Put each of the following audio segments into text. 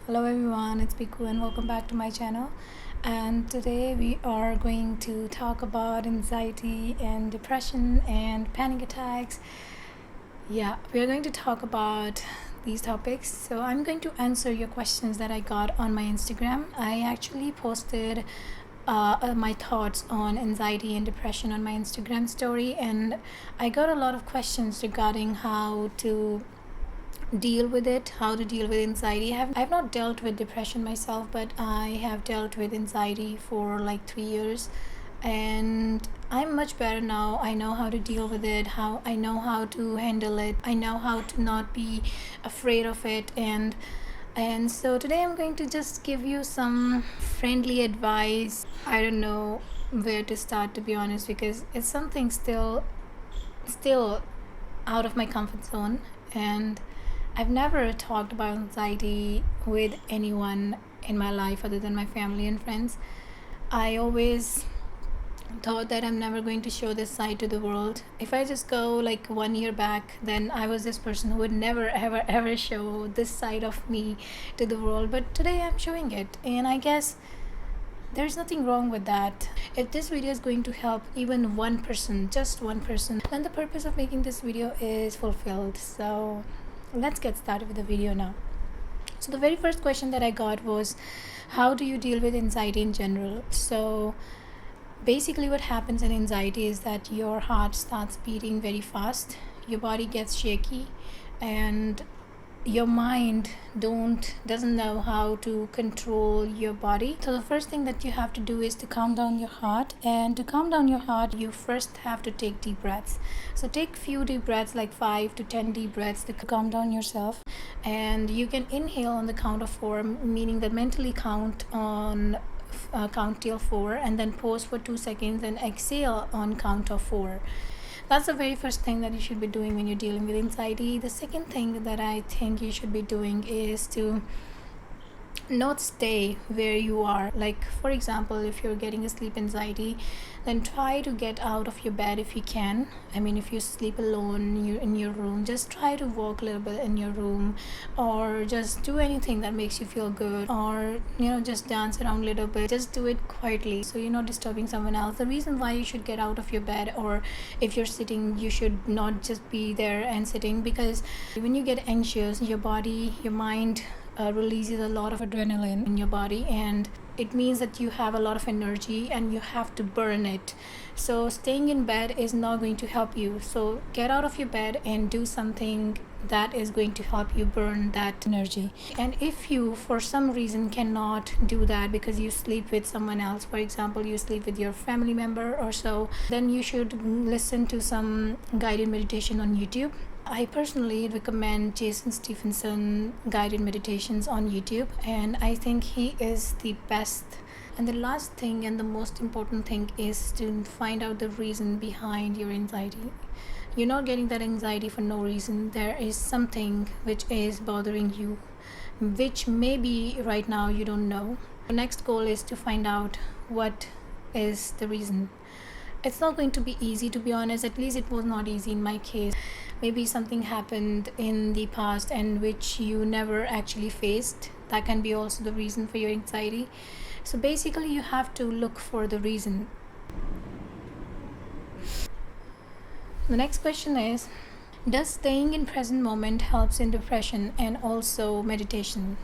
Hello everyone, it's Piku and welcome back to my channel. And today we are going to talk about anxiety and depression and panic attacks. Yeah, we are going to talk about these topics. So I'm going to answer your questions that I got on my Instagram. I actually posted my thoughts on anxiety and depression on my Instagram story, and I got a lot of questions regarding how to deal with it, how to deal with anxiety. I've not dealt with depression myself, but I have dealt with anxiety for like 3 years, and I'm much better now. I know how to deal with it, how I know how to handle it, I know how to not be afraid of it. And so today I'm going to just give you some friendly advice. I don't know where to start, to be honest, because it's something still out of my comfort zone, and I've never talked about anxiety with anyone in my life other than my family and friends. I always thought that I'm never going to show this side to the world. If I just go like 1 year back, then I was this person who would never ever show this side of me to the world. But today I'm showing it, and I guess there's nothing wrong with that. If this video is going to help even one person, just one person, then the purpose of making this video is fulfilled. So let's get started with the video now. So the very first question that I got was, how do you deal with anxiety in general? So basically what happens in anxiety is that your heart starts beating very fast, your body gets shaky, and your mind doesn't know how to control your body. So the first thing that you have to do is to calm down your heart, and to calm down your heart you first have to take deep breaths. So take few deep breaths, like 5 to 10 deep breaths, to calm down yourself. And you can inhale on the count of 4, meaning that mentally count till 4, and then pause for 2 seconds and exhale on count of 4. That's the very first thing that you should be doing when you're dealing with anxiety. The second thing that I think you should be doing is to not stay where you are. Like, for example, if you're getting a sleep anxiety, then try to get out of your bed if you can. I mean, if you sleep alone, you're in your room, just try to walk a little bit in your room, or just do anything that makes you feel good, or just dance around a little bit. Just do it quietly so you're not disturbing someone else. The reason why you should get out of your bed, or if you're sitting, you should not just be there and sitting, because when you get anxious, your body, your mind releases a lot of adrenaline in your body, and it means that you have a lot of energy and you have to burn it. So staying in bed is not going to help you. So get out of your bed and do something that is going to help you burn that energy. And if you for some reason cannot do that because you sleep with someone else, for example you sleep with your family member or so, then you should listen to some guided meditation on YouTube. I personally recommend Jason Stephenson guided meditations on YouTube, and I think he is the best. And the last thing and the most important thing is to find out the reason behind your anxiety. You're not getting that anxiety for no reason. There is something which is bothering you, which maybe right now you don't know. The next goal is to find out what is the reason. It's not going to be easy, to be honest. At least it was not easy in my case. Maybe something happened in the past and which you never actually faced. That can be also the reason for your anxiety. So basically you have to look for the reason. The next question is, does staying in present moment helps in depression and also meditation?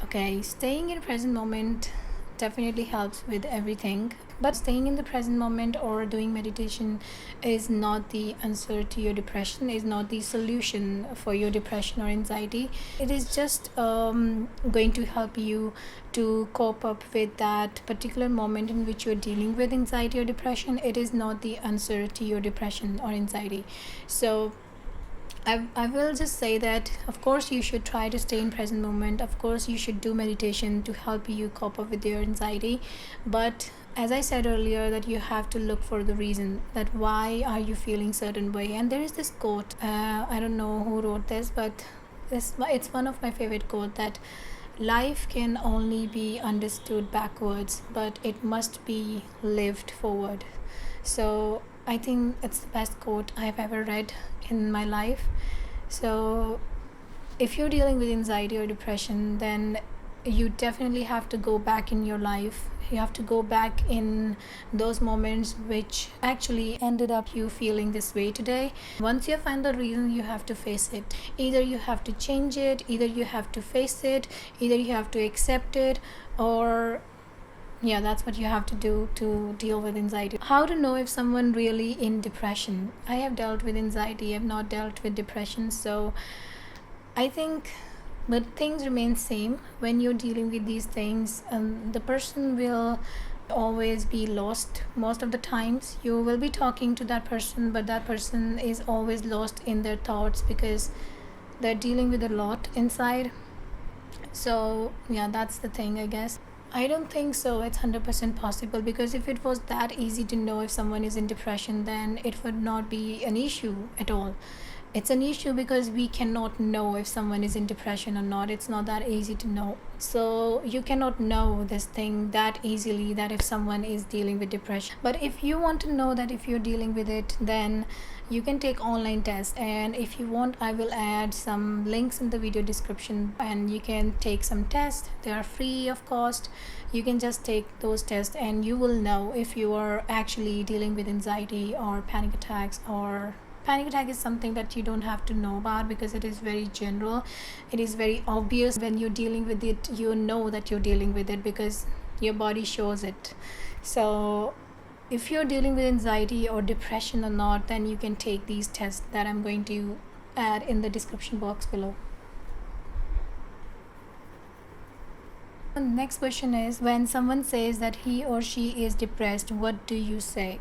Okay, staying in present moment definitely helps with everything, but staying in the present moment or doing meditation is not the answer to your depression, is not the solution for your depression or anxiety. It is just going to help you to cope up with that particular moment in which you're dealing with anxiety or depression. It is not the answer to your depression or anxiety. So I will just say that of course you should try to stay in present moment. Of course you should do meditation to help you cope up with your anxiety, but as I said earlier, that you have to look for the reason, that why are you feeling certain way. And there is this quote, I don't know who wrote this, but it's one of my favorite quote, that life can only be understood backwards, but it must be lived forward. So I think it's the best quote I've ever read in my life. So if you're dealing with anxiety or depression, then you definitely have to go back in your life. You have to go back in those moments which actually ended up you feeling this way today. Once you find the reason, you have to face it. Either you have to change it, either you have to face it, either you have to accept it, or yeah, that's what you have to do to deal with anxiety. How to know if someone really in depression? I have dealt with anxiety, I've not dealt with depression, so I think, but things remain same when you're dealing with these things. The person will always be lost. Most of the times you will be talking to that person, but that person is always lost in their thoughts because they're dealing with a lot inside. So yeah, that's the thing, I guess. I don't think so it's 100% possible, because if it was that easy to know if someone is in depression, then it would not be an issue at all. It's an issue because we cannot know if someone is in depression or not. It's not that easy to know. So you cannot know this thing that easily, that if someone is dealing with depression. But if you want to know that if you're dealing with it, then you can take online tests, and if you want, I will add some links in the video description, and you can take some tests. They are free of cost. You can just take those tests and you will know if you are actually dealing with anxiety or panic attacks. Or panic attack is something that you don't have to know about because it is very general. It is very obvious when you're dealing with it. You know that you're dealing with it because your body shows it. So if you're dealing with anxiety or depression or not, then you can take these tests that I'm going to add in the description box below. The next question is, when someone says that he or she is depressed, what do you say?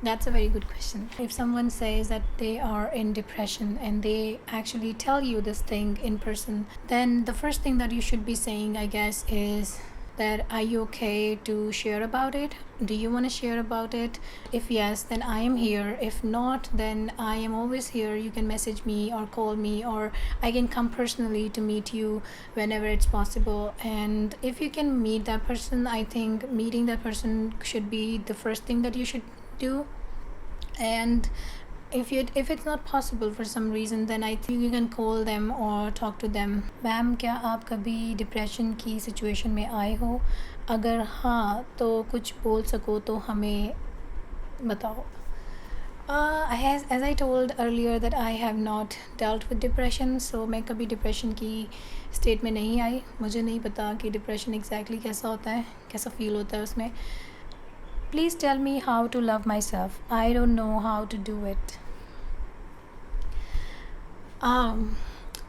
That's a very good question. If someone says that they are in depression and they actually tell you this thing in person, then the first thing that you should be saying, I guess, is that, are you okay to share about it? Do you want to share about it? If yes, then I am here. If not, then I am always here. You can message me or call me, or I can come personally to meet you whenever it's possible. And if you can meet that person, I think meeting that person should be the first thing that you should do. And if it's not possible for some reason, then I think you can call them or talk to them. Ma'am, क्या आप कभी depression की situation में आए हो? अगर हाँ, तो कुछ बोल सको तो हमें बताओ. As I told earlier that I have not dealt with depression, so मैं कभी डिप्रेशन की स्टेट में नहीं आई. मुझे नहीं पता कि डिप्रेशन एग्जैक्टली कैसा होता है, कैसा फील होता है उसमें. Please tell me how to love myself. I don't know how to do it.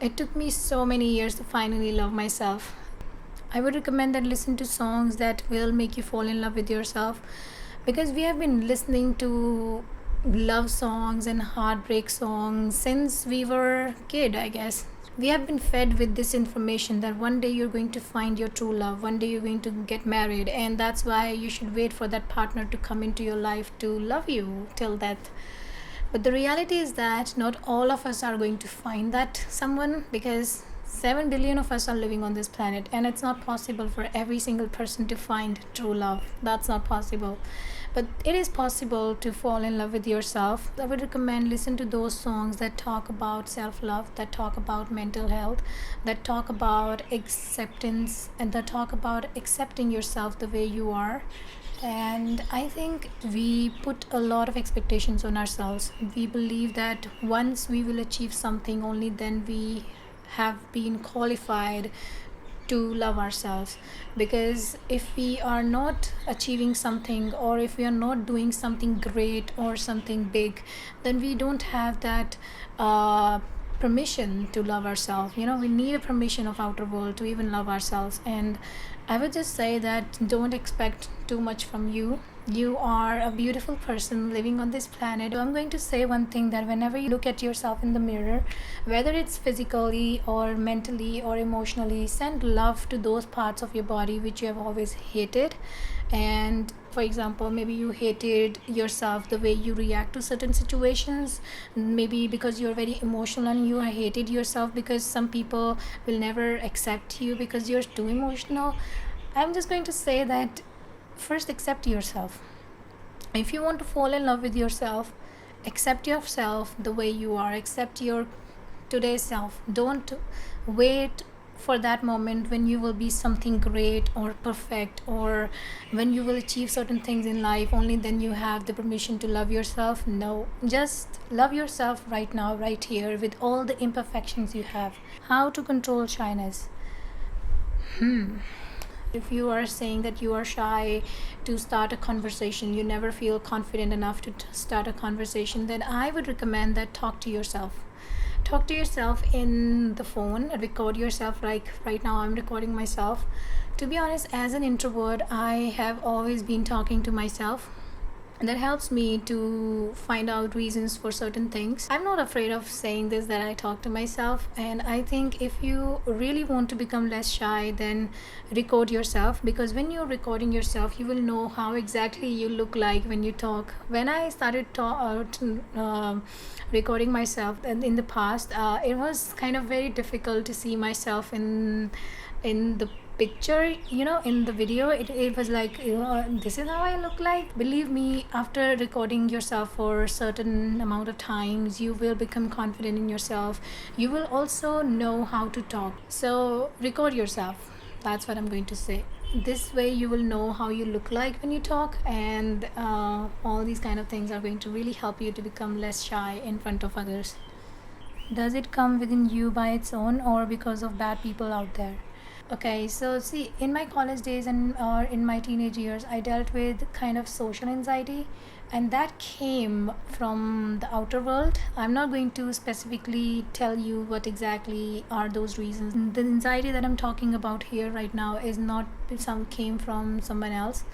It took me so many years to finally love myself. I would recommend that listen to songs that will make you fall in love with yourself, because we have been listening to love songs and heartbreak songs since we were kid, I guess. We have been fed with this information that one day you're going to find your true love, one day you're going to get married, and that's why you should wait for that partner to come into your life to love you till death. But the reality is that not all of us are going to find that someone, because 7 billion of us are living on this planet, and it's not possible for every single person to find true love. That's not possible. But it is possible to fall in love with yourself. I would recommend listen to those songs that talk about self-love, that talk about mental health, that talk about acceptance, and that talk about accepting yourself the way you are. And I think we put a lot of expectations on ourselves. We believe that once we will achieve something, only then we have been qualified to love ourselves. Because if we are not achieving something, or if we are not doing something great or something big, then we don't have that permission to love ourselves. We need a permission of outer world to even love ourselves. And I would just say that don't expect too much from you. You are a beautiful person living on this planet. I'm going to say one thing, that whenever you look at yourself in the mirror, whether it's physically or mentally or emotionally, send love to those parts of your body which you have always hated. And for example, maybe you hated yourself the way you react to certain situations, maybe because you're very emotional, and you hated yourself because some people will never accept you because you're too emotional. I'm just going to say that first accept yourself. If you want to fall in love with yourself, accept yourself the way you are, accept your today's self. Don't wait for that moment when you will be something great or perfect, or when you will achieve certain things in life, only then you have the permission to love yourself. No, just love yourself right now, right here, with all the imperfections you have. How to control shyness? If you are saying that you are shy to start a conversation, you never feel confident enough to start a conversation, then I would recommend that talk to yourself. Talk to yourself in the phone, record yourself. Like right now I'm recording myself. To be honest, as an introvert, I have always been talking to myself. And that helps me to find out reasons for certain things. I'm not afraid of saying this, that I talk to myself. And I think if you really want to become less shy, then record yourself, because when you're recording yourself, you will know how exactly you look like when you talk. When I started recording myself, and in the past, it was kind of very difficult to see myself in the picture, in the video. It was like, this is how I look like. Believe me, after recording yourself for a certain amount of times, you will become confident in yourself. You will also know how to talk. So record yourself, that's what I'm going to say. This way you will know how you look like when you talk, and all these kind of things are going to really help you to become less shy in front of others. Does it come within you by its own, or because of bad people out there? Okay, so see, in my college days and or in my teenage years, I dealt with kind of social anxiety, and that came from the outer world. I'm not going to specifically tell you what exactly are those reasons. The anxiety that I'm talking about here right now is not some came from someone else.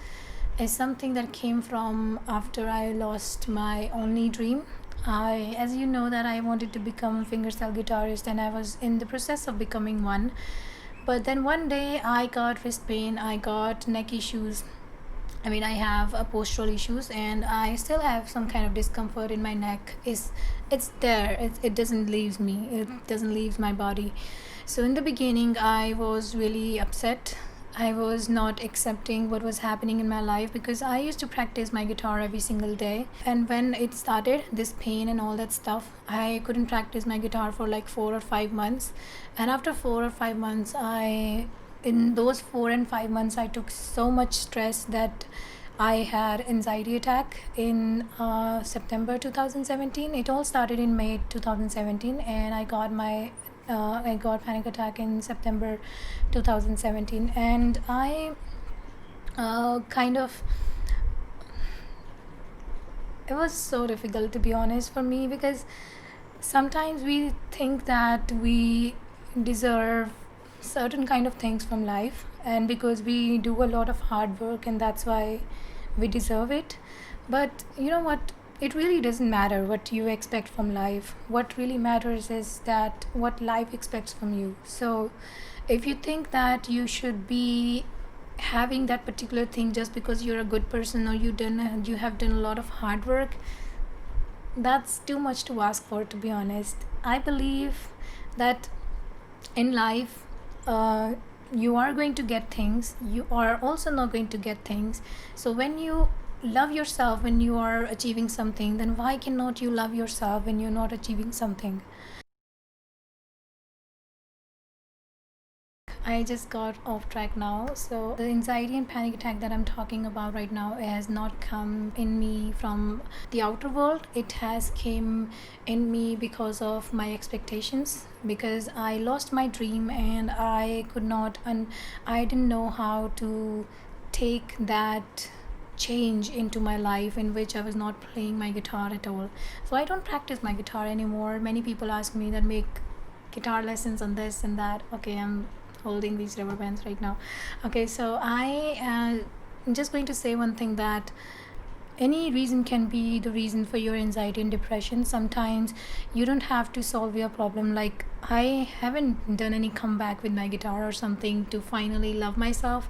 It's something that came from after I lost my only dream. As you know, that I wanted to become a fingerstyle guitarist, and I was in the process of becoming one. But then one day I got wrist pain, I got neck issues. I mean, I have postural issues, and I still have some kind of discomfort in my neck. It's there. It doesn't leave me. It doesn't leave my body. So in the beginning, I was really upset. I was not accepting what was happening in my life, because I used to practice my guitar every single day. And when it started, this pain and all that stuff, I couldn't practice my guitar for like 4 or 5 months. And after 4 or 5 months, in those 4 and 5 months, I took so much stress that I had anxiety attack in September 2017. It all started in May 2017, and I got panic attack in September 2017, and I kind of, it was so difficult, to be honest, for me, because sometimes we think that we deserve certain kind of things from life, and because we do a lot of hard work, and that's why we deserve it. But you know what, it really doesn't matter what you expect from life. What really matters is that what life expects from you. So if you think that you should be having that particular thing just because you're a good person, or you have done a lot of hard work, that's too much to ask for, to be honest. I believe that in life, you are going to get things, you are also not going to get things. So when you love yourself when you are achieving something, then why cannot you love yourself when you're not achieving something? I just got off track now. So the anxiety and panic attack that I'm talking about right now has not come in me from the outer world. It has came in me because of my expectations, because I lost my dream, and I could not, and I didn't know how to take that change into my life in which I was not playing my guitar at all. So I don't practice my guitar anymore. Many people ask me that make guitar lessons on this and that. Okay, I'm holding these rubber bands right now. Okay, so I'm just going to say one thing, that any reason can be the reason for your anxiety and depression. Sometimes you don't have to solve your problem. Like, I haven't done any comeback with my guitar or something to finally love myself.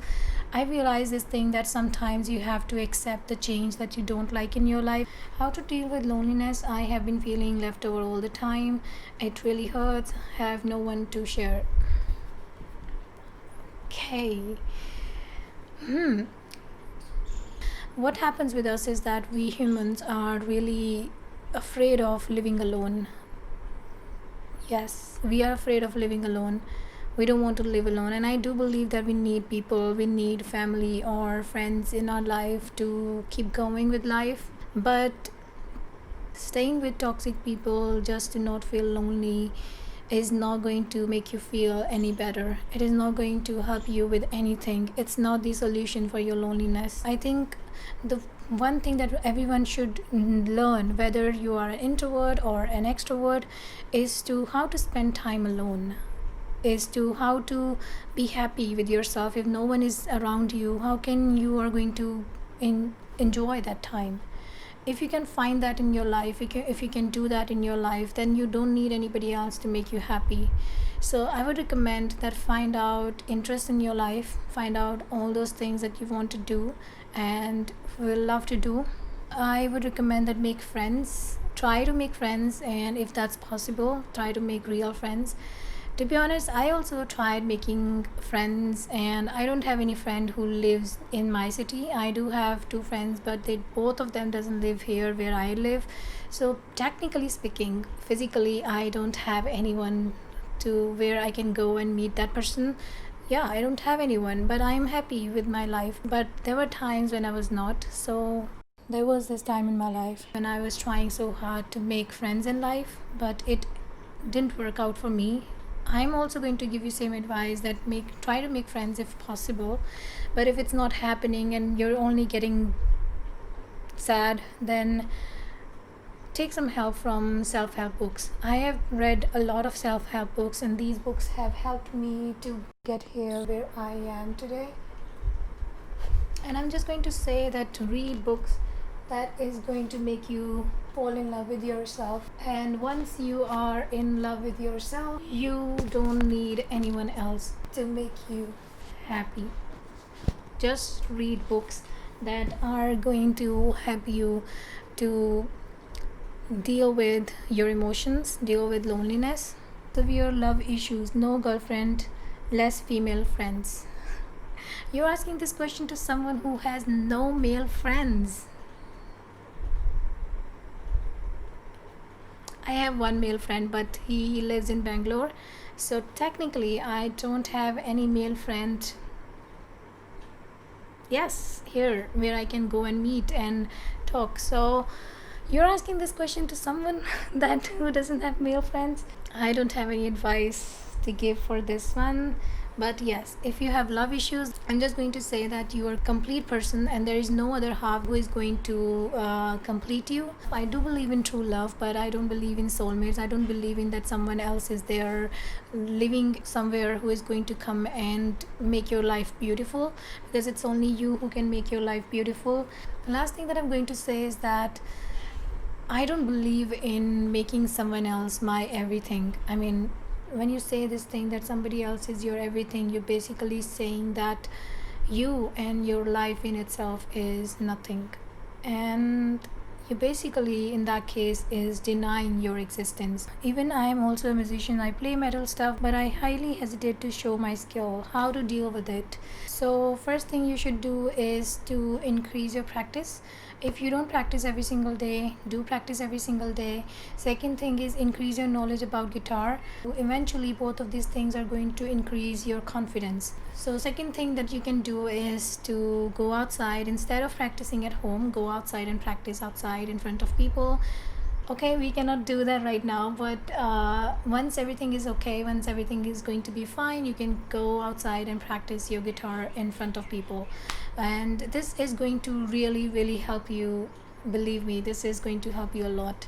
I realize this thing, that sometimes you have to accept the change that you don't like in your life. How to deal with loneliness? I have been feeling left over all the time. It really hurts. I have no one to share. Okay. What happens with us is that we humans are really afraid of living alone. Yes, we are afraid of living alone. We don't want to live alone. And I do believe that we need people, we need family or friends in our life to keep going with life. But staying with toxic people just to not feel lonely is not going to make you feel any better. It is not going to help you with anything. It's not the solution for your loneliness. I think the one thing that everyone should learn, whether you are an introvert or an extrovert, is to how to spend time alone, is to how to be happy with yourself. If no one is around you, how can you are going to enjoy that time? If you can find that in your life, if you can do that in your life, then you don't need anybody else to make you happy. So I would recommend that find out interest in your life, find out all those things that you want to do and will love to do. I would recommend that make friends, try to make friends, and if that's possible, try to make real friends. To be honest, I also tried making friends, and I don't have any friend who lives in my city. I do have two friends, but they both of them doesn't live here where I live. So technically speaking, physically, I don't have anyone to where I can go and meet that person. Yeah, I don't have anyone, but I'm happy with my life. But there were times when I was not. So there was this time in my life when I was trying so hard to make friends in life, but it didn't work out for me. I'm also going to give you same advice that try to make friends if possible. But if it's not happening and you're only getting sad, then take some help from self-help books. I have read a lot of self-help books, and these books have helped me to get here where I am today. And I'm just going to say that to read books that is going to make you fall in love with yourself. And once you are in love with yourself, you don't need anyone else to make you happy. Just read books that are going to help you to deal with your emotions, deal with loneliness. Severe love issues, no girlfriend, less female friends. You're asking this question to someone who has no male friends. I have one male friend, but he lives in Bangalore. So technically, I don't have any male friend. Yes, here where I can go and meet and talk. So you're asking this question to someone that who doesn't have male friends. I don't have any advice to give for this one. But yes, if you have love issues, I'm just going to say that you are a complete person and there is no other half who is going to complete you. I do believe in true love, but I don't believe in soulmates. I don't believe in that someone else is there living somewhere who is going to come and make your life beautiful, because it's only you who can make your life beautiful. The last thing that I'm going to say is that I don't believe in making someone else my everything. I mean, when you say this thing that somebody else is your everything, you're basically saying that you and your life in itself is nothing. And you basically, in that case, is denying your existence. Even I am also a musician. I play metal stuff, but I highly hesitate to show my skill, how to deal with it. So first thing you should do is to increase your practice. If you don't practice every single day, do practice every single day. Second thing is increase your knowledge about guitar. Eventually both of these things are going to increase your confidence. So second thing that you can do is to go outside. Instead of practicing at home, go outside and practice outside in front of people. Okay, we cannot do that right now, but once everything is okay, once everything is going to be fine, you can go outside and practice your guitar in front of people. And this is going to really help you. Believe me, this is going to help you a lot.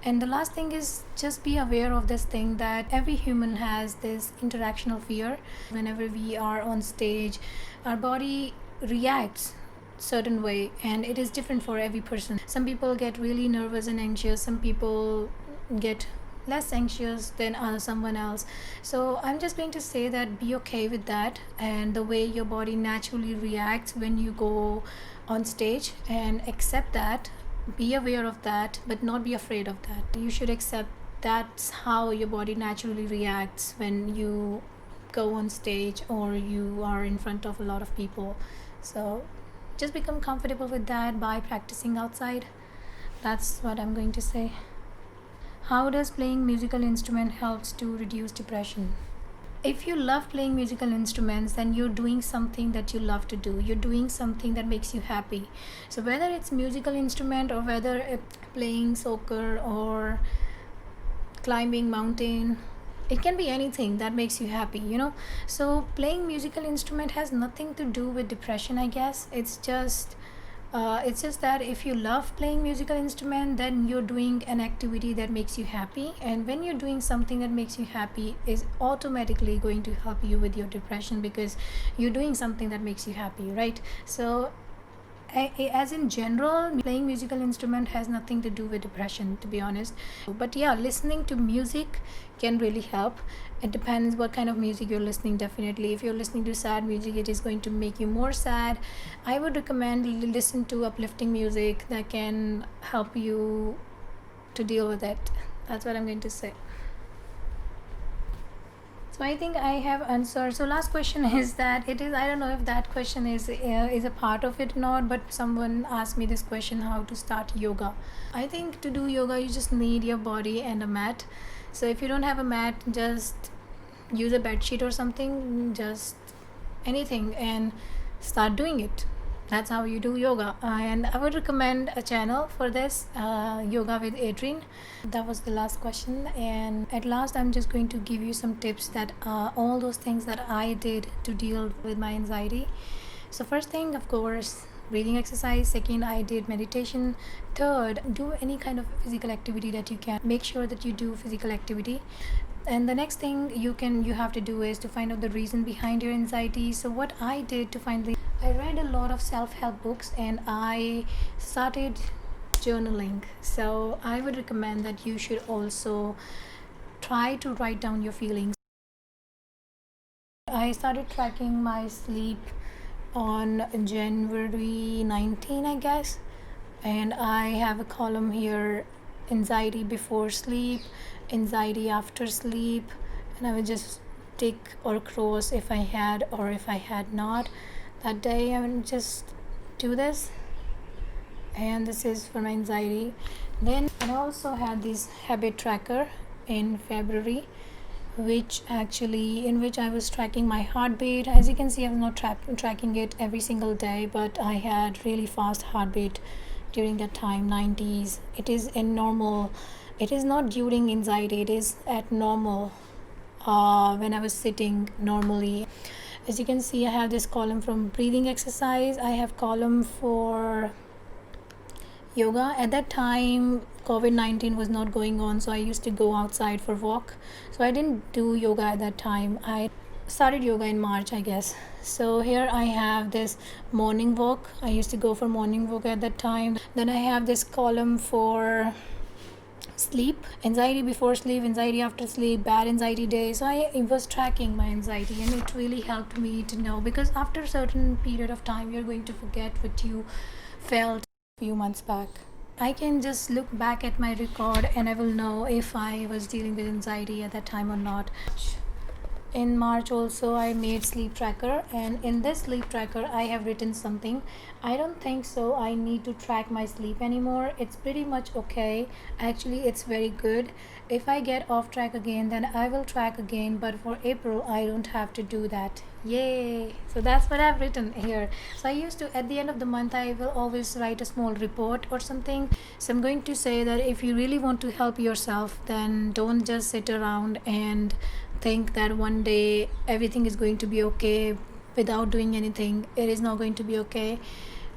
And the last thing is just be aware of this thing that every human has this interactional fear. Whenever we are on stage, our body reacts certain way, and it is different for every person. Some people get really nervous and anxious, some people get less anxious than someone else. So I'm just going to say that be okay with that, and the way your body naturally reacts when you go on stage, and accept that, be aware of that, but not be afraid of that. You should accept that's how your body naturally reacts when you go on stage or you are in front of a lot of people. So just become comfortable with that by practicing outside. That's what I'm going to say. How does playing musical instrument helps to reduce depression? If you love playing musical instruments, then you're doing something that you love to do. You're doing something that makes you happy. So whether it's musical instrument or whether it's playing soccer or climbing mountain, it can be anything that makes you happy, so playing musical instrument has nothing to do with depression, I guess. It's just that if you love playing musical instrument, then you're doing an activity that makes you happy, and when you're doing something that makes you happy is automatically going to help you with your depression, because you're doing something that makes you happy, right? So as in general, playing musical instrument has nothing to do with depression, to be honest. But yeah, listening to music can really help. It depends what kind of music you're listening. Definitely, if you're listening to sad music, it is going to make you more sad. I would recommend listen to uplifting music that can help you to deal with it. That's what I'm going to say. So I think I have answered. So last question is that it is, I don't know if that question is a part of it or not, but someone asked me this question: how to start yoga. I think to do yoga you just need your body and a mat. So if you don't have a mat, just use a bed sheet or something, just anything, and start doing it. That's how you do yoga. And I would recommend a channel for this, Yoga with Adrian. That was the last question, and at last I'm just going to give you some tips that all those things that I did to deal with my anxiety. So first thing, of course, breathing exercise. Second, I did meditation. Third, do any kind of physical activity that you can. Make sure that you do physical activity. And the next thing you have to do is to find out the reason behind your anxiety. So what I did to find the, I read a lot of self-help books, and I started journaling. So I would recommend that you should also try to write down your feelings. I started tracking my sleep on January 19, I guess, and I have a column here: anxiety before sleep, anxiety after sleep, and I would just tick or cross if I had or if I had not that day. I would just do this, and this is for my anxiety. Then I also had this habit tracker in February, in which I was tracking my heartbeat. As you can see, I'm not tracking it every single day, but I had really fast heartbeat during that time, 90s. It is in normal. It is not during anxiety, it is at normal, when I was sitting normally. As you can see, I have this column from breathing exercise. I have column for yoga. At that time, COVID-19 was not going on, so I used to go outside for walk. So I didn't do yoga at that time. I started yoga in March, I guess. So here I have this morning walk. I used to go for morning walk at that time. Then I have this column for sleep: anxiety before sleep, anxiety after sleep, bad anxiety day. So I was tracking my anxiety, and it really helped me to know, because after a certain period of time you're going to forget what you felt a few months back. I can just look back at my record and I will know if I was dealing with anxiety at that time or not. In March also I made sleep tracker, and in this sleep tracker I have written something. I don't think so I need to track my sleep anymore. It's pretty much okay. Actually, it's very good. If I get off track again, then I will track again, but for April I don't have to do that. Yay! So that's what I've written here. So I used to, at the end of the month, I will always write a small report or something. So I'm going to say that if you really want to help yourself, then don't just sit around and think that one day everything is going to be okay without doing anything. It is not going to be okay.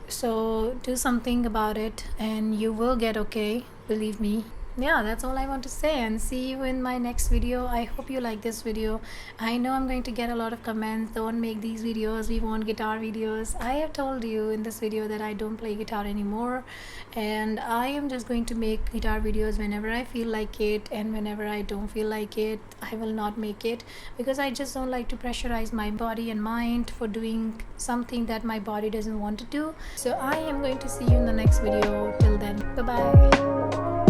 So do something about it and you will get okay, believe me. Yeah, that's all I want to say, and see you in my next video. I hope you like this video. I know I'm going to get a lot of comments: don't make these videos, we want guitar videos. I have told you in this video that I don't play guitar anymore, and I am just going to make guitar videos whenever I feel like it, and whenever I don't feel like it, I will not make it, because I just don't like to pressurize my body and mind for doing something that my body doesn't want to do. So I am going to see you in the next video. Till then, bye bye.